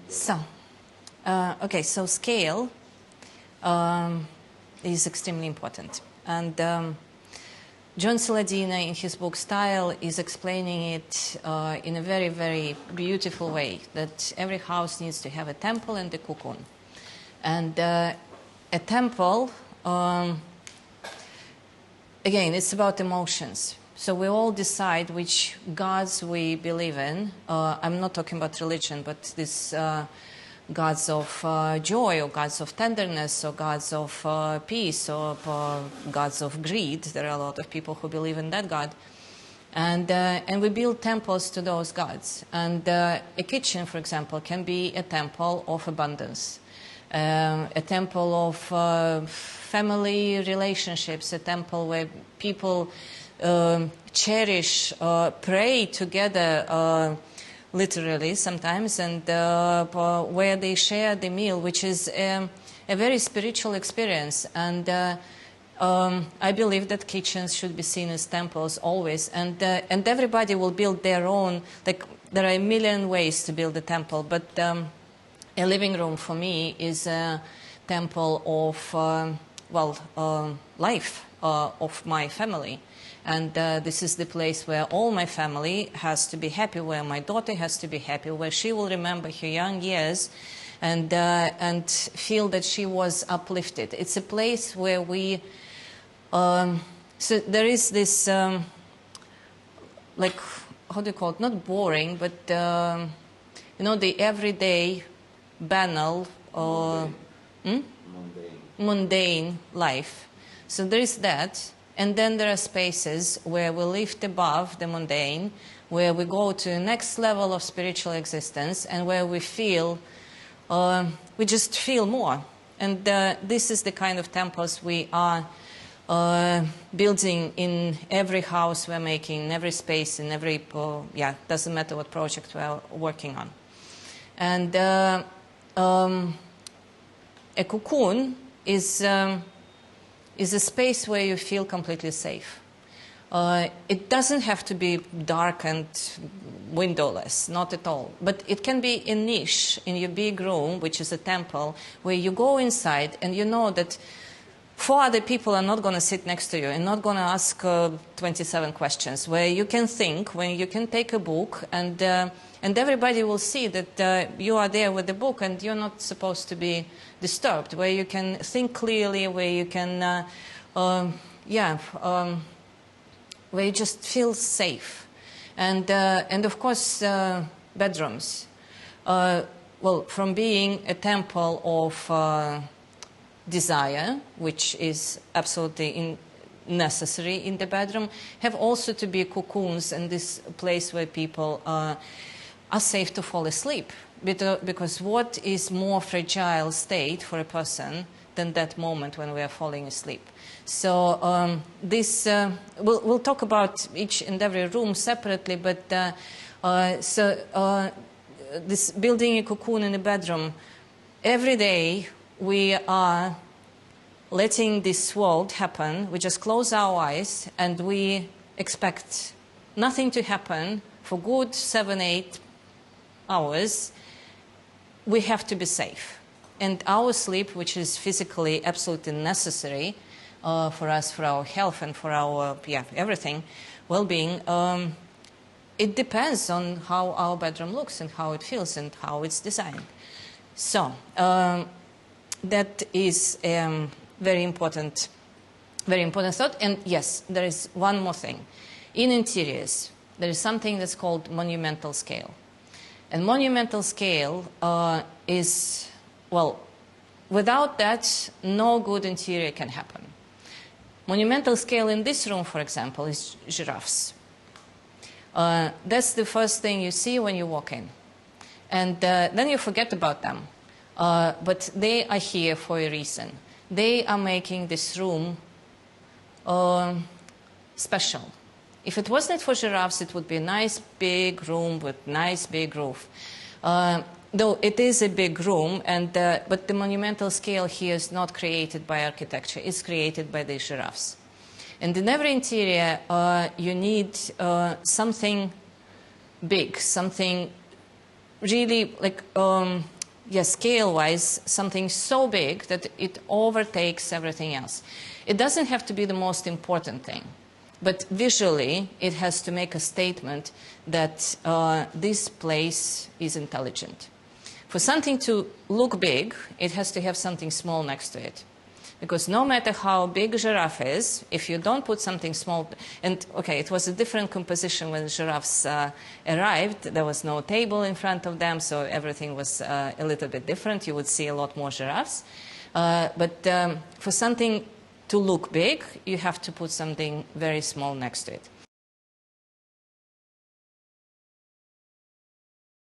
So, okay, so scale is extremely important. And John Saladino, in his book Style, is explaining it in a very, very beautiful way, that every house needs to have a temple and a cocoon. And a temple, again, it's about emotions. So we all decide which gods we believe in. I'm not talking about religion, but this gods of joy, or gods of tenderness, or gods of peace, or gods of greed. There are a lot of people who believe in that god. And we build temples to those gods. And a kitchen, for example, can be a temple of abundance, a temple of family relationships, a temple where people cherish, pray together, literally sometimes, and where they share the meal, which is a very spiritual experience. And I believe that kitchens should be seen as temples always, and everybody will build their own. Like, there are a million ways to build a temple, but a living room for me is a temple of life of my family. And this is the place where all my family has to be happy, where my daughter has to be happy, where she will remember her young years and feel that she was uplifted. It's a place where we, so there is this, like, how do you call it, not boring, but, you know, the everyday, banal, mundane life. So there is that. And then there are spaces where we lift above the mundane, where we go to the next level of spiritual existence, and where we feel, we just feel more. And this is the kind of temples we are building in every house we're making, in every space, in every, doesn't matter what project we're working on. And a cocoon is a space where you feel completely safe. It doesn't have to be dark and windowless, not at all. But it can be a niche in your big room, which is a temple, where you go inside and you know that 4 other people are not going to sit next to you and not going to ask 27 questions, where you can think, when you can take a book, and everybody will see that you are there with the book and you're not supposed to be disturbed, where you can think clearly, where you can, where you just feel safe. And of course, bedrooms. Well, from being a temple of desire, which is absolutely necessary in the bedroom, have also to be cocoons and this place where people are safe to fall asleep. Because what is more fragile state for a person than that moment when we are falling asleep? So we'll talk about each and every room separately, but this building a cocoon in a bedroom, every day we are letting this world happen. We just close our eyes and we expect nothing to happen for good 7-8 hours. We have to be safe. And our sleep, which is physically absolutely necessary for us, for our health and for our everything, well-being, it depends on how our bedroom looks and how it feels and how it's designed. So that is very important thought. And yes, there is one more thing. In interiors, there is something that's called monumental scale. And monumental scale is, well, without that, no good interior can happen. Monumental scale in this room, for example, is giraffes. That's the first thing you see when you walk in. And then you forget about them. But they are here for a reason. They are making this room special. If it wasn't for giraffes, it would be a nice big room with nice big roof. Though it is a big room, but the monumental scale here is not created by architecture. It's created by the giraffes. And in every interior, you need something big, something really like scale-wise, something so big that it overtakes everything else. It doesn't have to be the most important thing, but visually it has to make a statement that this place is intelligent. For something to look big, it has to have something small next to it. Because no matter how big a giraffe is, if you don't put something small, and okay, it was a different composition when giraffes arrived. There was no table in front of them, so everything was a little bit different. You would see a lot more giraffes. But for something to look big, you have to put something very small next to it.